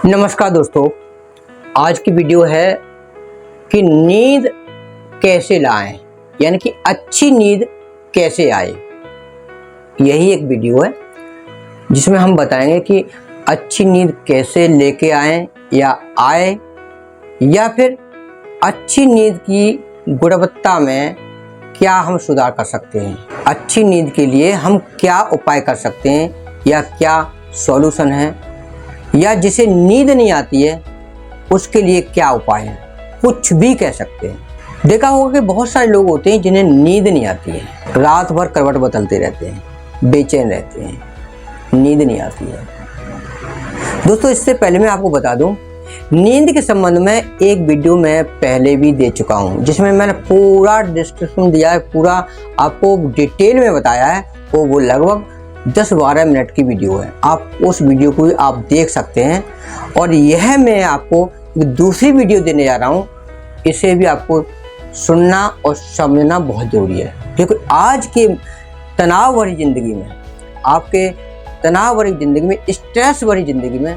नमस्कार दोस्तों, आज की वीडियो है कि नींद कैसे लाएं, यानी कि अच्छी नींद कैसे आए। यही एक वीडियो है जिसमें हम बताएंगे कि अच्छी नींद कैसे लेके आएं या आए, या फिर अच्छी नींद की गुणवत्ता में क्या हम सुधार कर सकते हैं। अच्छी नींद के लिए हम क्या उपाय कर सकते हैं या क्या सॉल्यूशन है, या जिसे नींद नहीं आती है उसके लिए क्या उपाय है, कुछ भी कह सकते हैं। देखा होगा कि बहुत सारे लोग होते हैं जिन्हें नींद नहीं आती है, रात भर करवट बदलते रहते हैं, बेचैन रहते हैं, नींद नहीं आती है। दोस्तों, इससे पहले मैं आपको बता दूं, नींद के संबंध में एक वीडियो मैं पहले भी दे चुका हूं जिसमें मैंने पूरा डिस्क्रिप्शन दिया है, पूरा आपको डिटेल में बताया है। वो लगभग 10-12 मिनट की वीडियो है, आप उस वीडियो को आप देख सकते हैं। और यह मैं आपको दूसरी वीडियो देने जा रहा हूँ, इसे भी आपको सुनना और समझना बहुत ज़रूरी है। क्योंकि आज के तनाव भरी ज़िंदगी में, आपके तनाव भरी ज़िंदगी में, स्ट्रेस भरी ज़िंदगी में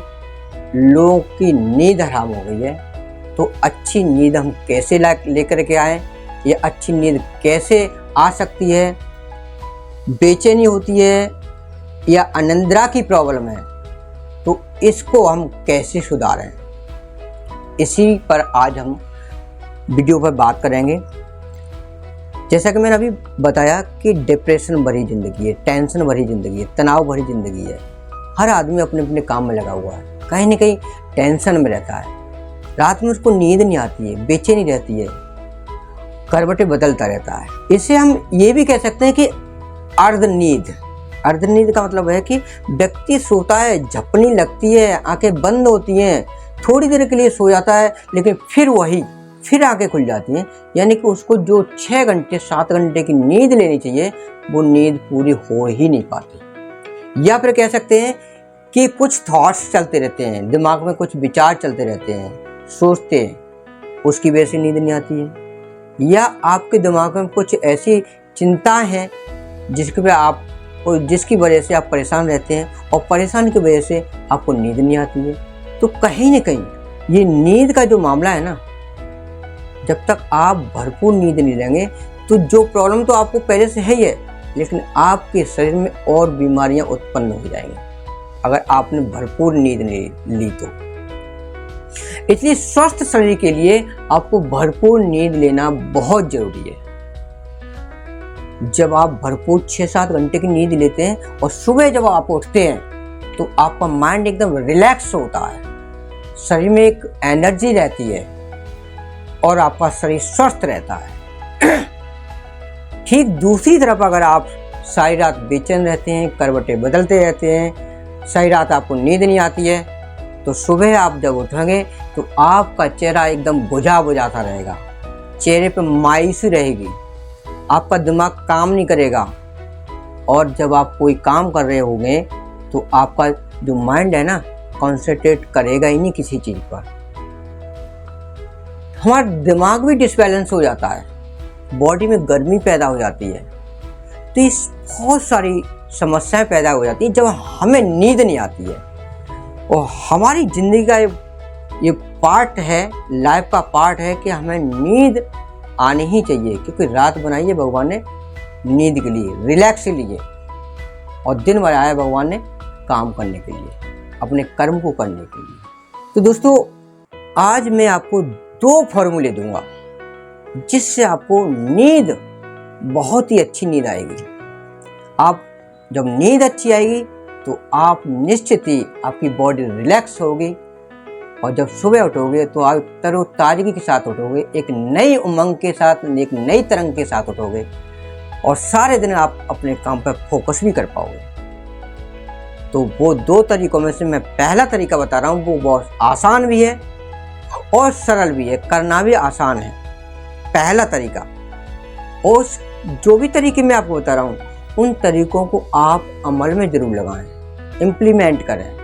लोगों की नींद हराम हो गई है। तो अच्छी नींद हम कैसे लेकर के आएँ, या अच्छी नींद कैसे आ सकती है, बेचैनी होती है या अनिद्रा की प्रॉब्लम है, तो इसको हम कैसे सुधारें, इसी पर आज हम वीडियो पर बात करेंगे। जैसा कि मैंने अभी बताया कि डिप्रेशन भरी ज़िंदगी है, टेंशन भरी ज़िंदगी है, तनाव भरी ज़िंदगी है। हर आदमी अपने अपने काम में लगा हुआ है, कहीं ना कहीं टेंशन में रहता है, रात में उसको नींद नहीं आती है, बेचैनी रहती है, करवटें बदलता रहता है। इसे हम ये भी कह सकते हैं कि अर्धनींद। अर्धनींद का मतलब है कि व्यक्ति सोता है, झपनी लगती है, आंखें बंद होती हैं, थोड़ी देर के लिए सो जाता है, लेकिन फिर आंखें खुल जाती हैं। यानी कि उसको जो 6 घंटे 7 घंटे की नींद लेनी चाहिए, वो नींद पूरी हो ही नहीं पाती। या फिर कह सकते हैं कि कुछ थॉट्स चलते रहते हैं, दिमाग में कुछ विचार चलते रहते हैं, सोचते हैं, उसकी वजह से नींद नहीं आती है। या आपके दिमाग में कुछ ऐसी चिंताएं हैं जिसकी वजह से आप परेशान रहते हैं, और परेशानी की वजह से आपको नींद नहीं आती है। तो कहीं ना कहीं ये नींद का जो मामला है ना, जब तक आप भरपूर नींद नहीं लेंगे तो जो प्रॉब्लम तो आपको पहले से है ही है, लेकिन आपके शरीर में और बीमारियां उत्पन्न हो जाएंगी अगर आपने भरपूर नींद नहीं ली तो। इसलिए स्वस्थ शरीर के लिए आपको भरपूर नींद लेना बहुत जरूरी है। जब आप भरपूर 6-7 घंटे की नींद लेते हैं और सुबह जब आप उठते हैं तो आपका माइंड एकदम रिलैक्स होता है, शरीर में एक एनर्जी रहती है और आपका शरीर स्वस्थ रहता है। ठीक दूसरी तरफ अगर आप सारी रात बेचैन रहते हैं, करवटें बदलते रहते हैं, सारी रात आपको नींद नहीं आती है, तो सुबह आप जब उठेंगे तो आपका चेहरा एकदम बुझा बुझा सा रहेगा, चेहरे पर मायूसी रहेगी, आपका दिमाग काम नहीं करेगा। और जब आप कोई काम कर रहे होंगे तो आपका जो माइंड है ना, कंसंट्रेट करेगा ही नहीं किसी चीज़ पर। हमारा दिमाग भी डिसबैलेंस हो जाता है, बॉडी में गर्मी पैदा हो जाती है। तो इस बहुत सारी समस्याएं पैदा हो जाती हैं जब हमें नींद नहीं आती है। और हमारी ज़िंदगी का ये पार्ट है, लाइफ का पार्ट है कि हमें नींद आनी ही चाहिए, क्योंकि रात बनाई है भगवान ने नींद के लिए, रिलैक्स के लिए, और दिन बनाया भगवान ने काम करने के लिए, अपने कर्म को करने के लिए। तो दोस्तों, आज मैं आपको 2 फॉर्मूले दूंगा जिससे आपको नींद, बहुत ही अच्छी नींद आएगी। आप जब नींद अच्छी आएगी तो आप निश्चित ही आपकी बॉडी रिलैक्स होगी, और जब सुबह उठोगे तो आप तरोताजगी के साथ उठोगे, एक नई उमंग के साथ, एक नई तरंग के साथ उठोगे, और सारे दिन आप अपने काम पर फोकस भी कर पाओगे। तो वो 2 तरीकों में से मैं पहला तरीका बता रहा हूँ, वो बहुत आसान भी है और सरल भी है, करना भी आसान है। पहला तरीका, और जो भी तरीके मैं आपको बता रहा हूँ, उन तरीकों को आप अमल में ज़रूर लगाएं, इम्प्लीमेंट करें।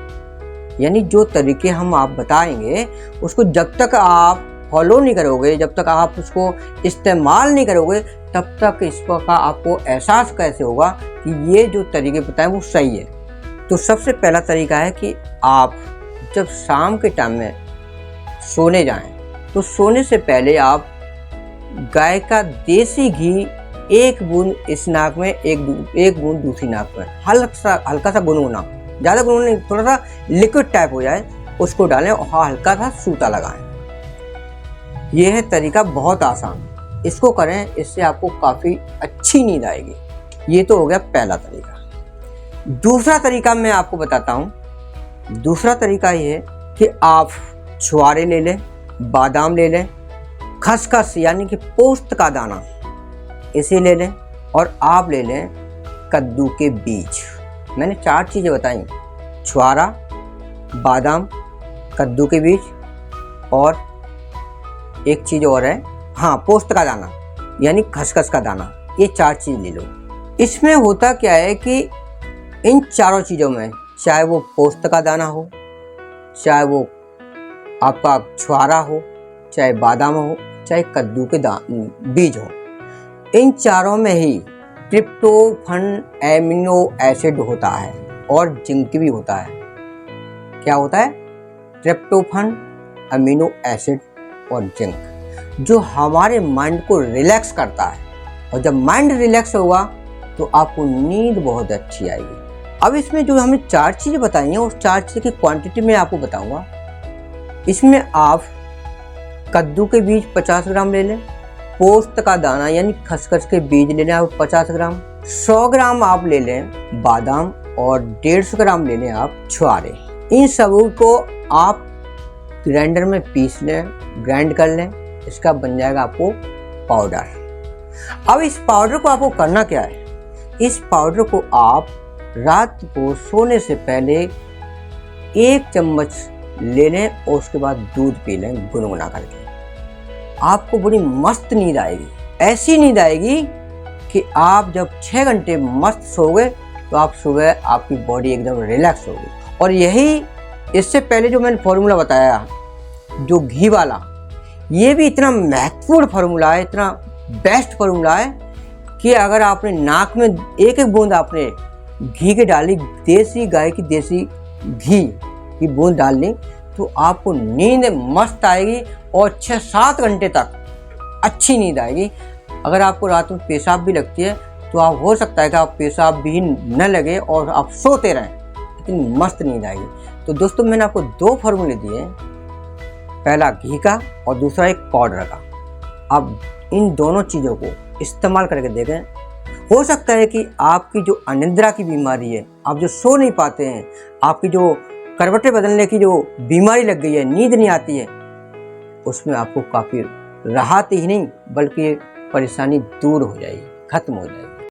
यानी जो तरीके हम आप बताएंगे उसको जब तक आप फॉलो नहीं करोगे, जब तक आप उसको इस्तेमाल नहीं करोगे, तब तक इसका आपको एहसास कैसे होगा कि ये जो तरीके बताएं वो सही है। तो सबसे पहला तरीका है कि आप जब शाम के टाइम में सोने जाएं तो सोने से पहले आप गाय का देसी घी एक बूंद इस नाक में, एक बूंद दूसरी नाक में, हल्का सा गुनगुना, ज़्यादा गुनगुना नहीं, थोड़ा सा लिक्विड टाइप हो जाए, उसको डालें और हल्का सा सूता लगाएं। यह है तरीका, बहुत आसान, इसको करें, इससे आपको काफ़ी अच्छी नींद आएगी। ये तो हो गया पहला तरीका। दूसरा तरीका मैं आपको बताता हूँ। दूसरा तरीका ये है कि आप छुआरे ले लें, बादाम ले लें, खसखस यानी कि पोस्त का दाना इसे ले लें, और आप ले लें कद्दू के बीज। मैंने 4 चीज़ें बताई, छुआरा, बादाम, कद्दू के बीज और एक चीज़ और है, हाँ, पोस्त का दाना यानी खसखस का दाना। ये 4 चीज़ ले लो। इसमें होता क्या है कि इन चारों चीज़ों में, चाहे वो पोस्त का दाना हो, चाहे वो आपका छुआरा हो, चाहे बादाम हो, चाहे कद्दू के बीज हो, इन चारों में ही ट्रिप्टोफन एमिनो एसिड होता है और जिंक भी होता है। क्या होता है? ट्रिप्टोफन, अमीनो एसिड और जिंक, जो हमारे माइंड को रिलैक्स करता है। और जब माइंड रिलैक्स होगा तो आपको नींद बहुत अच्छी आएगी। अब इसमें जो हमने 4 चीज़ें बताई हैं, उस 4 चीज़ की क्वांटिटी मैं आपको बताऊंगा। इसमें आप कद्दू के बीज 50 ग्राम ले लें, पोस्त का दाना यानी खसखस के बीज ले लें आप 50 ग्राम, 100 ग्राम आप ले लें बादाम और 150 ग्राम ले लें आप छुआरे। इन सबों को आप ग्राइंडर में पीस लें, ग्राइंड कर लें, इसका बन जाएगा आपको पाउडर। अब इस पाउडर को आपको करना क्या है? इस पाउडर को आप रात को सोने से पहले 1 चम्मच ले लें और उसके बाद दूध पी लें गुनगुना करके। आपको बड़ी मस्त नींद आएगी, ऐसी नींद आएगी कि आप जब 6 घंटे मस्त सोओगे तो आप सुबह आपकी बॉडी एकदम रिलैक्स होगी। और यही इससे पहले जो मैंने फॉर्मूला बताया, जो घी वाला, ये भी इतना महत्वपूर्ण फार्मूला है, इतना बेस्ट फार्मूला है कि अगर आपने नाक में एक बूंद आपने घी के डाली, देसी गाय की देसी घी की बूंद डाल ली, तो आपको नींद मस्त आएगी और 6-7 घंटे तक अच्छी नींद आएगी। अगर आपको रात में पेशाब भी लगती है तो आप, हो सकता है कि आप पेशाब भी न लगे और आप सोते रहें, इतनी मस्त नींद आएगी। तो दोस्तों, मैंने आपको 2 फार्मूले दिए हैं, पहला घी का और दूसरा एक पाउडर का। अब इन दोनों चीज़ों को इस्तेमाल करके देखें। हो सकता है कि आपकी जो अनिद्रा की बीमारी है, आप जो सो नहीं पाते हैं, आपकी जो करवटें बदलने की जो बीमारी लग गई है, नींद नहीं आती है, उसमें आपको काफ़ी राहत ही नहीं बल्कि परेशानी दूर हो जाएगी, खत्म हो जाएगी।